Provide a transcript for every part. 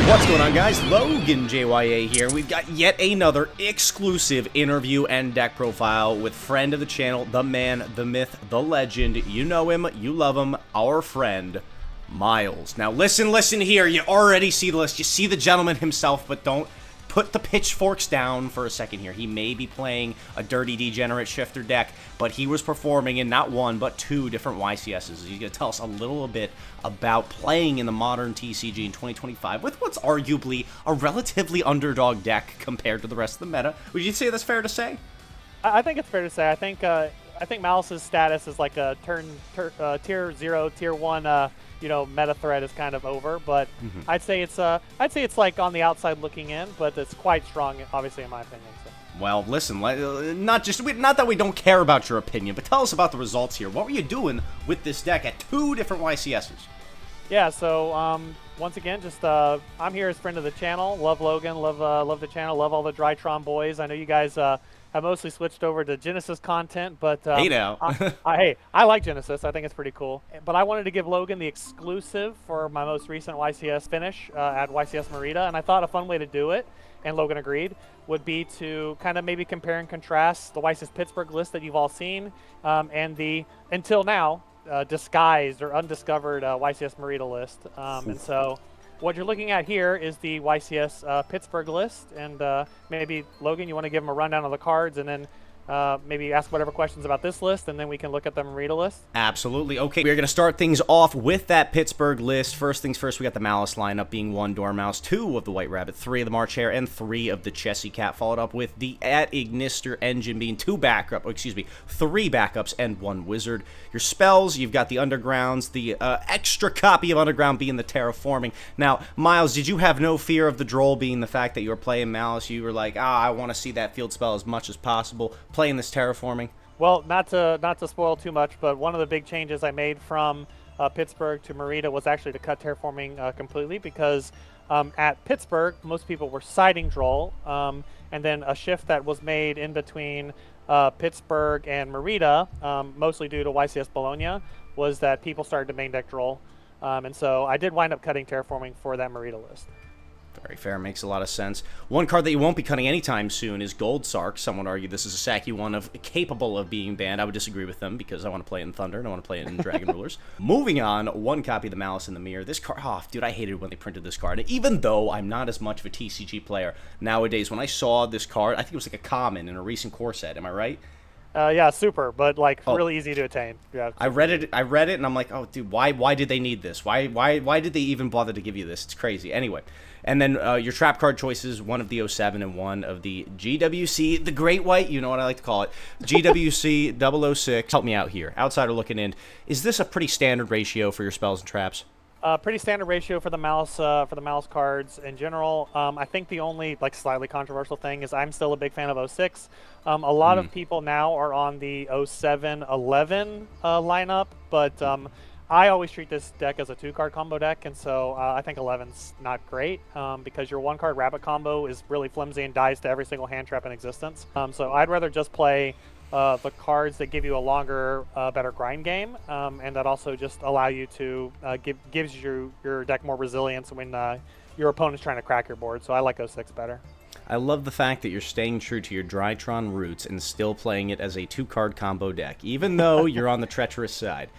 What's going on, guys? Logan JYA here. We've got yet another exclusive interview and deck profile with friend of the channel, the man, the myth, the legend. You know him, you love him, our friend, Miles. Now listen here. You already see the list. You see the gentleman himself, but don't put the pitchforks down for a second here. He may be playing a dirty degenerate shifter deck, but he was performing in not one, but two different YCSs. He's going to tell us a little bit about playing in the modern TCG in 2025 with what's arguably a relatively underdog deck compared to the rest of the meta. Would you say that's fair to say? I think it's fair to say. I think Malice's status is like a tier 0, tier 1, meta threat is kind of over, but I'd say it's like on the outside looking in, but it's quite strong, obviously, in my opinion. So. Well, listen, not that we don't care about your opinion, but tell us about the results here. What were you doing with this deck at two different YCSs? Yeah, so once again, just I'm here as friend of the channel. Love Logan, love the channel, love all the Drytron boys. I know you guys have mostly switched over to Genesis content, but hey now, I like Genesis. I think it's pretty cool. But I wanted to give Logan the exclusive for my most recent YCS finish at YCS Merida, and I thought a fun way to do it, and Logan agreed, would be to kind of maybe compare and contrast the YCS Pittsburgh list that you've all seen and the until now disguised or undiscovered YCS Merida list. And so what you're looking at here is the YCS Pittsburgh list, and maybe, Logan, you want to give him a rundown of the cards, and then maybe ask whatever questions about this list, and then we can look at the Merida list? Absolutely. Okay, we're going to start things off with that Pittsburgh list. First things first, we got the Malice lineup being 1 Dormouse, 2 of the White Rabbit, 3 of the March Hare, and 3 of the Chessie Cat, followed up with the at Ignister Engine being 3 backups and 1 Wizard. Your spells, you've got the Undergrounds, the extra copy of Underground being the Terraforming. Now, Miles, did you have no fear of the Droll being the fact that you were playing Malice? You were like, I want to see that field spell as much as possible, playing this Terraforming? Well, not to spoil too much, but one of the big changes I made from Pittsburgh to Merida was actually to cut Terraforming completely, because at Pittsburgh, most people were siding Droll, and then a shift that was made in between Pittsburgh and Merida, mostly due to YCS Bologna, was that people started to main deck Droll, and so I did wind up cutting Terraforming for that Merida list. Very fair. Makes a lot of sense. One card that you won't be cutting anytime soon is Gold Sark. Some would argue this is a sack you one of capable of being banned. I would disagree with them because I want to play it in Thunder and I want to play it in Dragon Rulers. Moving on, 1 copy of the Malice in the Mirror. This card, dude, I hated when they printed this card. And even though I'm not as much of a TCG player nowadays, when I saw this card, I think it was like a common in a recent core set. Am I right? Yeah, super, but like really easy to attain. Yeah. I read it, and I'm like, oh, dude, why did they need this? Why did they even bother to give you this? It's crazy. Anyway, and then your trap card choices: 1 of the 07 and 1 of the GWC, the Great White. You know what I like to call it, GWC 006. Help me out here, outsider looking in. Is this a pretty standard ratio for your spells and traps? Pretty standard ratio for the Malice cards in general. I think the only slightly controversial thing is I'm still a big fan of 06. A lot of people now are on the 07-11 lineup, but I always treat this deck as a 2-card combo deck, and so I think 11's not great because your 1-card Rabbit combo is really flimsy and dies to every single hand trap in existence. So I'd rather just play the cards that give you a longer, better grind game, and that also just allow you to gives your deck more resilience when your opponent's trying to crack your board. So I like 06 better. I love the fact that you're staying true to your Drytron roots and still playing it as a 2-card combo deck, even though you're on the treacherous side.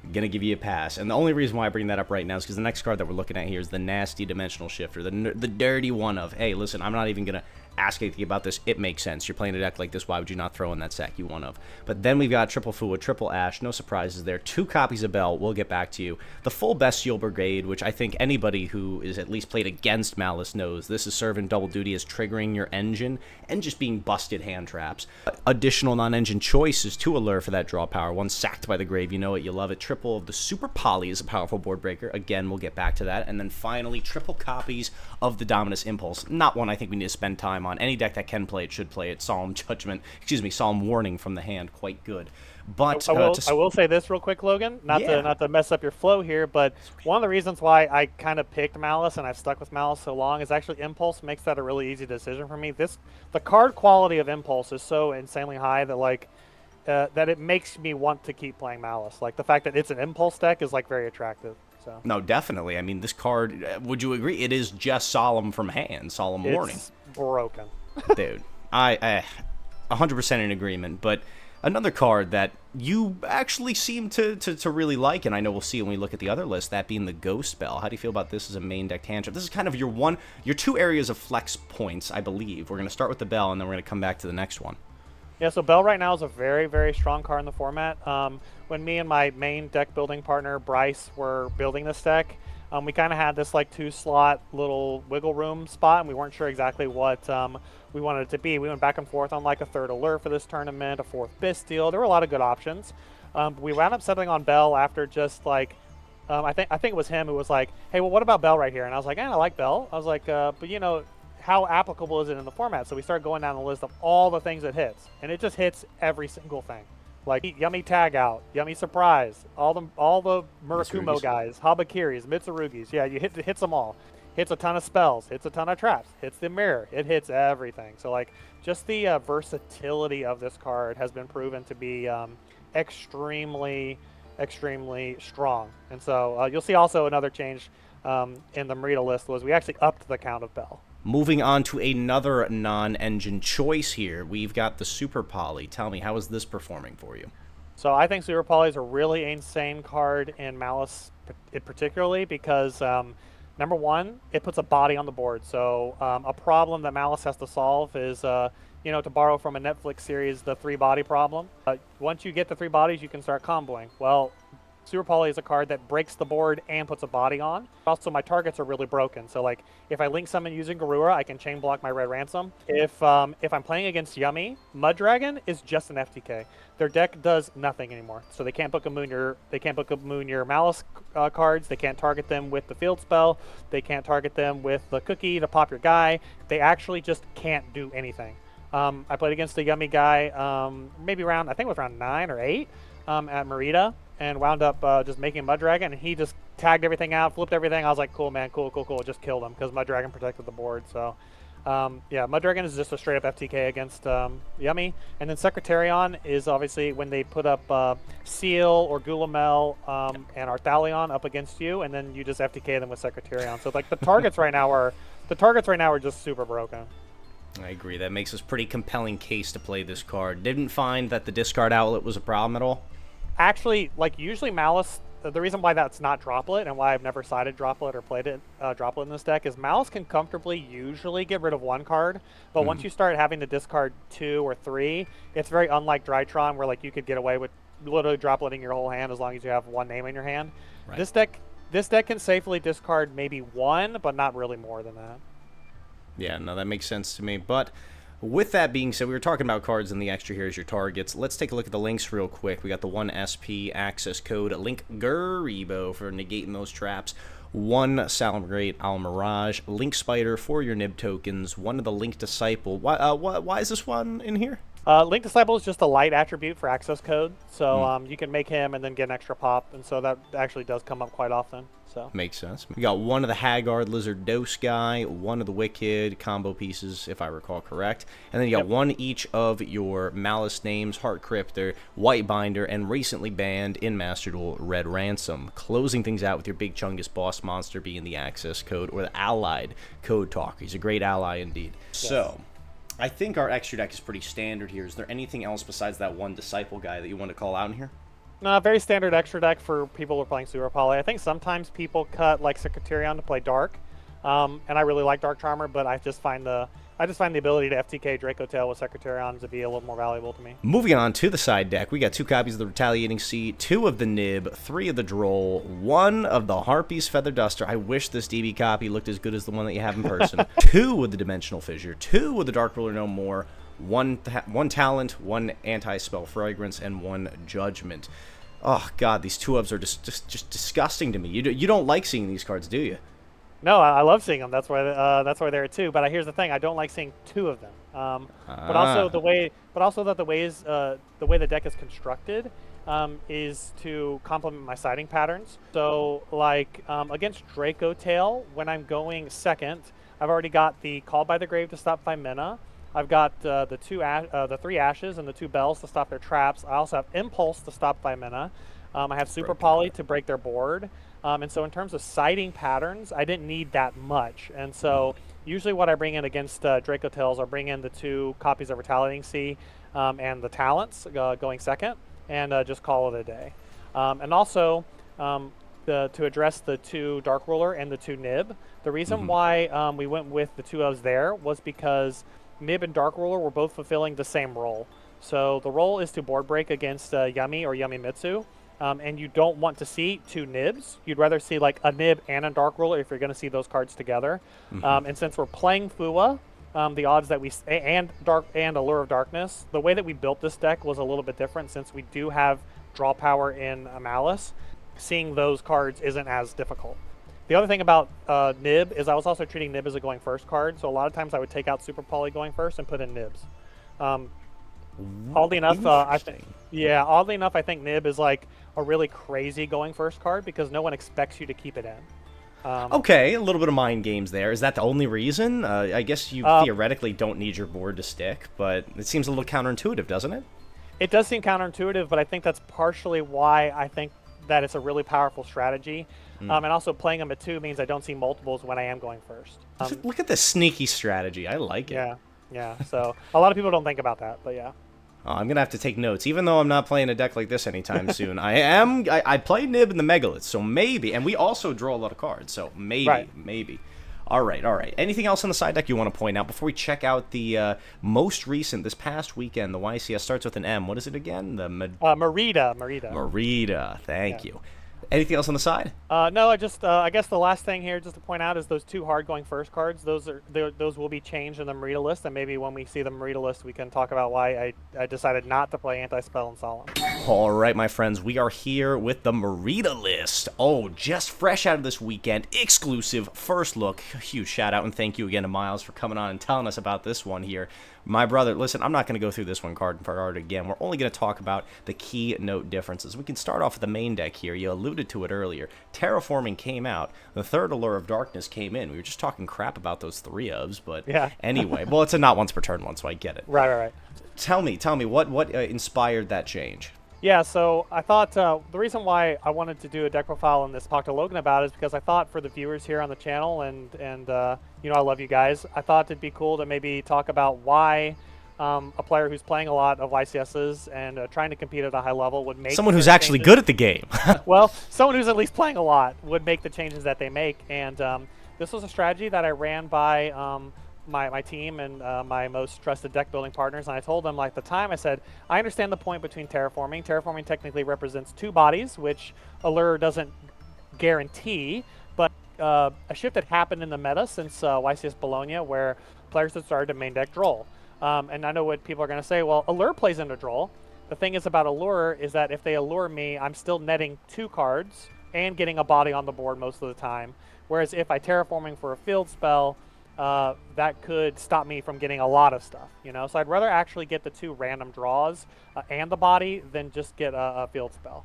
I'm going to give you a pass. And the only reason why I bring that up right now is because the next card that we're looking at here is the nasty Dimensional Shifter, the dirty one of, hey, listen, I'm not even going to ask anything about this. It makes sense. You're playing a deck like this. Why would you not throw in that sack you one of? But then we've got triple Fua, triple Ash. No surprises there. 2 copies of Bell. We'll get back to you. The full Bestial Brigade, which I think anybody who is at least played against Malice knows. This is serving double duty as triggering your engine and just being busted hand traps. Additional non-engine choices to allure for that draw power. 1 sacked by the grave. You know it. You love it. Triple of the Super Poly is a powerful board breaker. Again, we'll get back to that. And then finally, triple copies of the Dominus Impulse. Not one I think we need to spend time on. Any deck that can play it should play it. Solemn Warning from the hand, quite good. But I will say this real quick, Logan, not to mess up your flow here, but one of the reasons why I kind of picked Malice and I've stuck with Malice so long is actually Impulse makes that a really easy decision for me. The card quality of Impulse is so insanely high that that it makes me want to keep playing Malice. Like the fact that it's an Impulse deck is very attractive. So No, definitely. I mean, this card, would you agree? It is just solemn from hand, solemn warning. it's broken. Dude, I 100% in agreement. But another card that you actually seem to really like, and I know we'll see when we look at the other list, that being the Ghost Bell. How do you feel about this as a main deck tantrum? This is kind of your two areas of flex points, I believe. We're going to start with the Bell, and then we're going to come back to the next one. Yeah, so Bell right now is a very, very strong card in the format. When me and my main deck building partner, Bryce, were building this deck, we kind of had this like 2-slot little wiggle room spot, and we weren't sure exactly what we wanted it to be. We went back and forth on like a 3rd alert for this tournament, a 4th Bisteel. There were a lot of good options. We wound up settling on Bell after just like, I think it was him who was like, hey, well, what about Bell right here? And I was like, I like Bell. I was like, but you know, how applicable is it in the format? So we started going down the list of all the things it hits, and it just hits every single thing. Like Yummy Tag Out, Yummy Surprise, all the Murakumo guys, Habakiris, Mitsurugis. Yeah, you hits them all. Hits a ton of spells, hits a ton of traps, hits the mirror, it hits everything. So like just the versatility of this card has been proven to be extremely strong. And so you'll see also another change in the Merida list was we actually upped the count of Bell. Moving on to another non-engine choice here, we've got the Super Poly. Tell me, how is this performing for you? So I think Super Poly is a really insane card in Malice, particularly because number one, it puts a body on the board. So a problem that Malice has to solve is, you know, to borrow from a Netflix series, the 3-body problem. Once you get the 3 bodies, you can start comboing. Well, Super Poly is a card that breaks the board and puts a body on. Also, my targets are really broken. So, like, if I link summon using Garura, I can chain block my Red Ransom. If I'm playing against Yummy, Mud Dragon is just an FTK. Their deck does nothing anymore. So they can't book a moon your Malice cards. They can't target them with the field spell. They can't target them with the cookie to pop your guy. They actually just can't do anything. I played against a Yummy guy, maybe I think it was round 9 or 8 at Merida, and wound up just making Mud Dragon, and he just tagged everything out, flipped everything. I was like, cool, man, cool. Just killed him because Mud Dragon protected the board. So, yeah, Mud Dragon is just a straight up FTK against Yummy. And then Secretarion is obviously when they put up Seal or Gulamel and Arthalion up against you, and then you just FTK them with Secretarion. So, like, the targets right now are just super broken. I agree. That makes us pretty compelling case to play this card. Didn't find that the discard outlet was a problem at all? Actually, like, usually Malice, the reason why that's not Droplet and why I've never sided Droplet or played it Droplet in this deck is Malice can comfortably usually get rid of 1 card, but once you start having to discard 2 or 3, it's very unlike Drytron where, like, you could get away with literally Dropletting your whole hand as long as you have 1 name in your hand. Right. This deck can safely discard maybe 1, but not really more than that. Yeah, no, that makes sense to me, but with that being said, we were talking about cards and the extra here as your targets. Let's take a look at the links real quick. We got the 1 SP access code, Link Garibo for negating those traps, 1 Salamgrate Al Mirage, Link Spider for your Nib tokens, 1 of the Link Disciple. Why is this one in here? Link Disciple is just a light attribute for access code, so you can make him and then get an extra pop, and so that actually does come up quite often. So makes sense. We got 1 of the Haggard Lizard Dose guy, 1 of the Wicked combo pieces, if I recall correct, and then you got 1 each of your Malice names, Heart Cryptor, White Binder, and recently banned in Master Duel Red Ransom. Closing things out with your Big Chungus Boss Monster being the access code or the allied code talker. He's a great ally indeed. Yes. So I think our extra deck is pretty standard here. Is there anything else besides that 1 Disciple guy that you want to call out in here? No, very standard extra deck for people who are playing Super Poly. I think sometimes people cut like Secretarion to play Dark, and I really like Dark Charmer, but I just find the ability to FTK Draco Tail with Secretarion to be a little more valuable to me. Moving on to the side deck, we got 2 copies of the Retaliating Sea, 2 of the Nib, 3 of the Droll, 1 of the Harpy's Feather Duster. I wish this DB copy looked as good as the one that you have in person. 2 of the Dimensional Fissure, 2 of the Dark Ruler No More, 1 Talent, 1 Anti-Spell Fragrance, and 1 Judgment. Oh, God, these 2-ofs are just disgusting to me. You don't like seeing these cards, do you? No, I love seeing them. That's why there are 2. But here's the thing: I don't like seeing 2 of them. But also the way the deck is constructed is to complement my siding patterns. So, like against Draco Tail, when I'm going second, I've already got the Call by the Grave to stop 5 mana. I've got the 3 Ashes and the 2 Bells to stop their traps. I also have Impulse to stop 5 mana. I have Super Poly to break their board. And so in terms of siding patterns, I didn't need that much. And so usually what I bring in against Draco Tails, I'll bring in the 2 copies of Retaliating Sea and the Talents going second, and just call it a day. And also, to address the 2 Dark Ruler and the 2 Nib, the reason why we went with the 2 ofs there was because Nib and Dark Ruler were both fulfilling the same role. So the role is to board break against Yummy or Yummy Mitsu. And you don't want to see 2 Nibs. You'd rather see like a Nib and a Dark Ruler if you're going to see those cards together. And since we're playing Fua, the odds that we and Allure of Darkness, the way that we built this deck was a little bit different since we do have draw power in Malice. Seeing those cards isn't as difficult. The other thing about Nib is I was also treating Nib as a going first card, so a lot of times I would take out Super Poly going first and put in Nibs. Oddly enough, I think Nib is like a really crazy going first card because no one expects you to keep it in. Okay, a little bit of mind games there. Is that the only reason? I guess you theoretically don't need your board to stick, but it seems a little counterintuitive, doesn't it? It does seem counterintuitive, but I think that's partially why I think that it's a really powerful strategy. And also playing them at 2 means I don't see multiples when I am going first. Look at this sneaky strategy. I like it. Yeah. So a lot of people don't think about that, but yeah. Oh, I'm gonna have to take notes, even though I'm not playing a deck like this anytime soon. I play Nib in the Megaliths, so maybe, and we also draw a lot of cards, so maybe. All right. Anything else on the side deck you want to point out before we check out the most recent, this past weekend, the YCS starts with an M. What is it again? The Merida. Merida. Thank you. Anything else on the side? No, I guess the last thing here just to point out is those 2 hard going first cards. Those will be changed in the Merida list, and maybe when we see the Merida list, we can talk about why I decided not to play Anti-Spell and Solemn. All right, my friends, we are here with the Merida list. Oh, just fresh out of this weekend, exclusive first look. Huge shout out and thank you again to Miles for coming on and telling us about this one here. My brother, listen, I'm not going to go through this one card for card again. We're only going to talk about the key note differences. We can start off with the main deck here. You alluded to it earlier. Terraforming came out. The 3rd Allure of Darkness came in. We were just talking crap about those 3 ofs, but anyway. Well, it's a not once per turn one, so I get it. Right. Tell me, what inspired that change? Yeah, so I thought the reason why I wanted to do a deck profile and this talk to Logan about is because I thought for the viewers here on the channel and you know, I love you guys. I thought it'd be cool to maybe talk about why a player who's playing a lot of YCSs and trying to compete at a high level would make someone who's actually good at the game. Well, someone who's at least playing a lot would make the changes that they make. And this was a strategy that I ran by my team and my most trusted deck building partners, and I told them like at the time, I said, I understand the point between terraforming. Terraforming technically represents 2 bodies, which Allure doesn't guarantee, but a shift had happened in the meta since YCS Bologna where players had started to main deck Droll. And I know what people are going to say, well, Allure plays into Droll. The thing is about Allure is that if they Allure me, I'm still netting 2 cards and getting a body on the board most of the time, whereas if I terraforming for a field spell, that could stop me from getting a lot of stuff, you know? So I'd rather actually get the 2 random draws and the body than just get a field spell.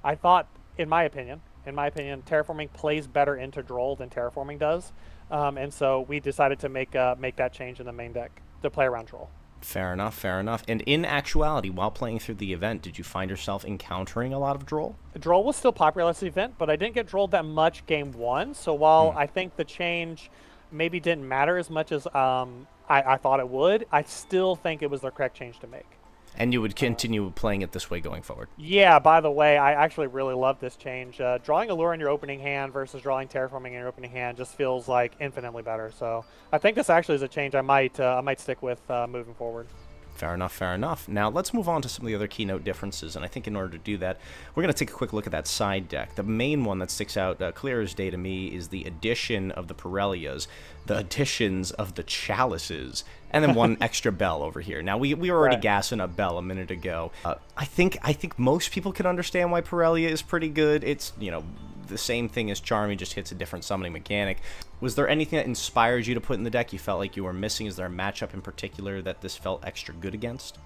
I thought, in my opinion, terraforming plays better into Droll than terraforming does. And so we decided to make that change in the main deck to play around Droll. Fair enough. And in actuality, while playing through the event, did you find yourself encountering a lot of Droll? Droll was still popular at the event, but I didn't get Drolled that much game 1. So while I think the change maybe didn't matter as much as I thought it would, I still think it was the correct change to make. And you would continue playing it this way going forward? Yeah, by the way, I actually really love this change. Drawing Allure in your opening hand versus drawing Terraforming in your opening hand just feels like infinitely better. So I think this actually is a change I might stick with moving forward. Fair enough. Now, let's move on to some of the other keynote differences, and I think in order to do that, we're going to take a quick look at that side deck. The main one that sticks out clear as day to me is the addition of the Pirellias, the additions of the Chalices, and then one extra Bell over here. Now, we were already gassing up Bell a minute ago. I think most people can understand why Pirellia is pretty good. It's, you know, the same thing as Charmy, just hits a different summoning mechanic. Was there anything that inspires you to put in the deck you felt like you were missing? Is there a matchup in particular that this felt extra good against?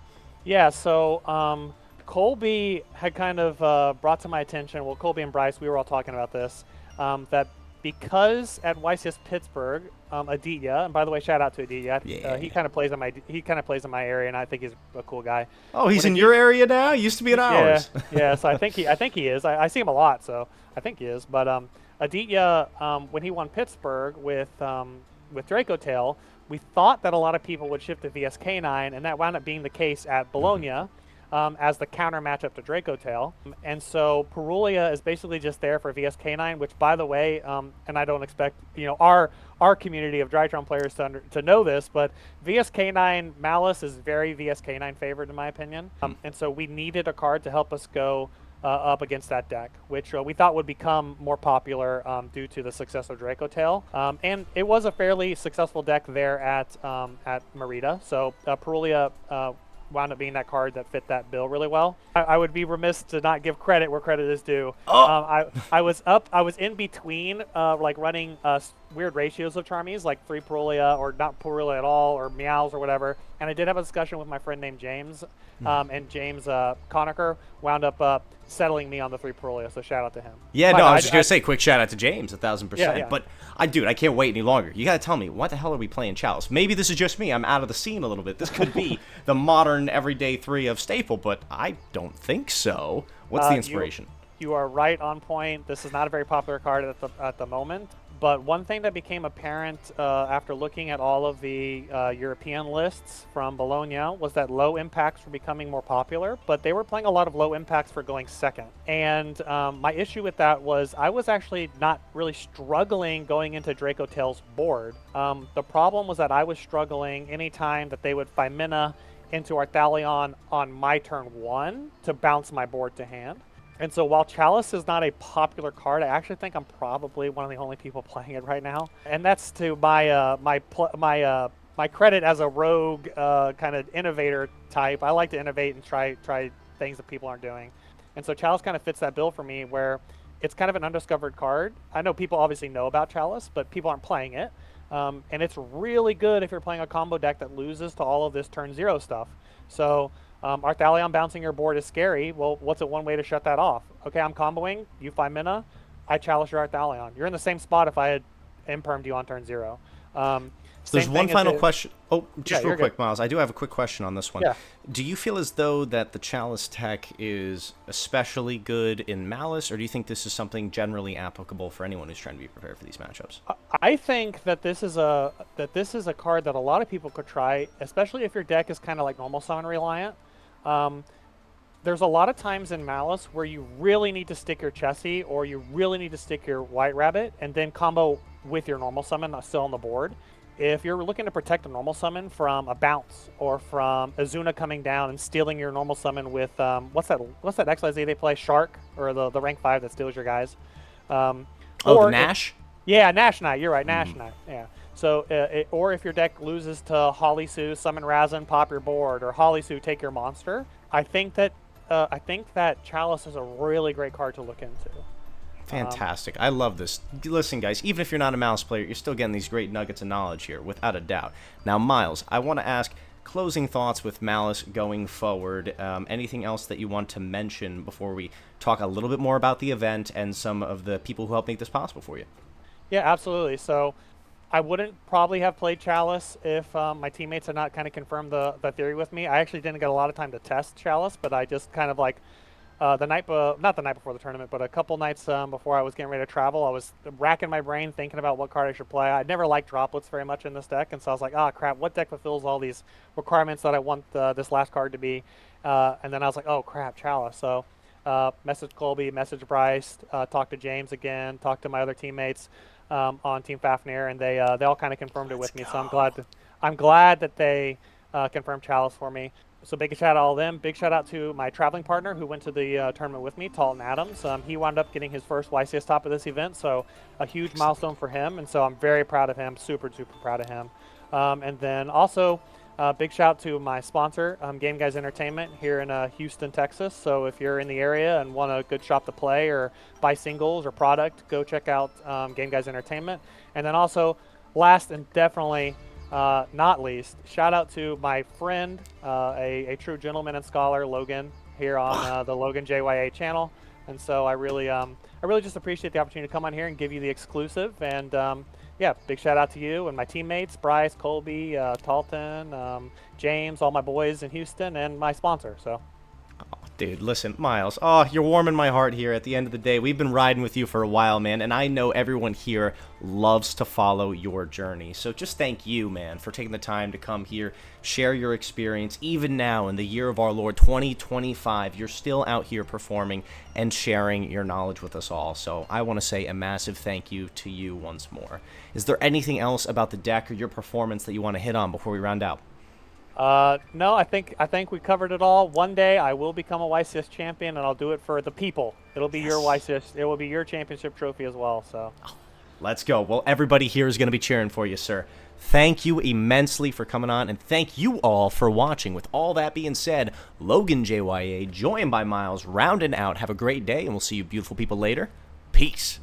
Yeah, so Colby had kind of brought to my attention, well, Colby and Bryce, we were all talking about this, that because at YCS Pittsburgh, Aditya, and by the way, shout out to Aditya. Yeah. He kind of plays in my area, and I think he's a cool guy. Oh, he's When in your area now? He used to be in Yeah, ours. yeah. So I think he is. I see him a lot, so I think he is. But Aditya, when he won Pittsburgh with Draco Tail, we thought that a lot of people would shift to VSK9, and that wound up being the case at Bologna. As the counter matchup to Draco Tail. And so Perulia is basically just there for VSK9, which, by the way, and I don't expect our community of Drytron players to know this, but VSK9 Maliss is very VSK9 favored in my opinion. And so we needed a card to help us go up against that deck, which we thought would become more popular due to the success of Draco Tail. And it was a fairly successful deck there at Merida. So Perulia wound up being that card that fit that bill really well. I would be remiss to not give credit where credit is due. Oh. I was in between like running weird ratios of Charmies, like 3 Perulia or not Perulia at all, or Meows or whatever. And I did have a discussion with my friend named James, and James Conacher wound up settling me on the 3 Perulia, so shout out to him. Yeah, But no, I was just going to say, quick shout out to James, 1,000%. Yeah. But, dude, I can't wait any longer. You got to tell me, what the hell are we playing Chalice? Maybe this is just me. I'm out of the scene a little bit. This could be the modern everyday 3 of Staple, but I don't think so. What's the inspiration? You are right on point. This is not a very popular card at the moment. But one thing that became apparent after looking at all of the European lists from Bologna was that low impacts were becoming more popular, but they were playing a lot of low impacts for going second. And my issue with that was I was actually not really struggling going into Draco Tail's board. The problem was that I was struggling anytime that they would Femina into Arthalion on my turn 1 to bounce my board to hand. And so while Chalice is not a popular card, I actually think I'm probably one of the only people playing it right now. And that's to my my credit as a rogue kind of innovator type. I like to innovate and try things that people aren't doing. And so Chalice kind of fits that bill for me, where it's kind of an undiscovered card. I know people obviously know about Chalice, but people aren't playing it. And it's really good if you're playing a combo deck that loses to all of this turn 0 stuff. So Arthalion bouncing your board is scary. Well, what's one way to shut that off? Okay, I'm comboing. You Femina. I chalice your Arthalion. You're in the same spot if I had impermed you on turn 0. There's one final question. Oh, just real quick, good. Miles. I do have a quick question on this one. Yeah. Do you feel as though that the Chalice tech is especially good in Malice, or do you think this is something generally applicable for anyone who's trying to be prepared for these matchups? I think that this is a card that a lot of people could try, especially if your deck is kind of like normal summon reliant. There's a lot of times in Malice where you really need to stick your Chessie, or you really need to stick your White Rabbit, and then combo with your normal summon still on the board. If you're looking to protect a normal summon from a bounce or from Azuna coming down and stealing your normal summon with what's that XYZ they play, Shark, or the rank 5 that steals your guys. The Nash? Yeah, Nash Knight. You're right, Nash Knight. Yeah. So, or if your deck loses to Holly Sue, summon Razin, pop your board, or Holly Sue, take your monster. I think that Chalice is a really great card to look into. Fantastic. I love this. Listen, guys, even if you're not a Malice player, you're still getting these great nuggets of knowledge here, without a doubt. Now, Miles, I want to ask closing thoughts with Malice going forward. Anything else that you want to mention before we talk a little bit more about the event and some of the people who helped make this possible for you? Yeah, absolutely. So I wouldn't probably have played Chalice if my teammates had not kind of confirmed the theory with me. I actually didn't get a lot of time to test Chalice, but I just kind of like not the night before the tournament, but a couple nights before I was getting ready to travel, I was racking my brain thinking about what card I should play. I'd never liked droplets very much in this deck, and so I was like, oh crap, what deck fulfills all these requirements that I want this last card to be? And then I was like, oh crap, Chalice. So message Colby, message Bryce, talk to James again, talk to my other teammates on Team Fafnir, and they all kind of confirmed it with me. So I'm glad that they confirmed Chalice for me. So big shout out to all of them. Big shout out to my traveling partner who went to the tournament with me, Talton Adams. He wound up getting his first YCS top of this event, so a huge milestone for him. And so I'm very proud of him, super proud of him. And then also big shout out to my sponsor, Game Guys Entertainment here in Houston, Texas. So if you're in the area and want a good shop to play or buy singles or product, go check out Game Guys Entertainment. And then also, last and definitely not least, shout out to my friend, a true gentleman and scholar, Logan, here on the Logan JYA channel. And so I really just appreciate the opportunity to come on here and give you the exclusive. And yeah, big shout out to you and my teammates, Bryce, Colby, Talton, James, all my boys in Houston, and my sponsor. So. Dude, listen, Miles, oh, you're warming my heart here. At the end of the day, we've been riding with you for a while, man, and I know everyone here loves to follow your journey. So just thank you, man, for taking the time to come here, share your experience. Even now, in the year of our Lord 2025, you're still out here performing and sharing your knowledge with us all. So I want to say a massive thank you to you once more. Is there anything else about the deck or your performance that you want to hit on before we round out? No, I think we covered it all. One day I will become a YCS champion, and I'll do it for the people. It'll be your YCS. It will be your championship trophy as well. So, let's go. Well, everybody here is going to be cheering for you, sir. Thank you immensely for coming on, and thank you all for watching. With all that being said, Logan JYA, joined by Miles, rounding out. Have a great day, and we'll see you beautiful people later. Peace.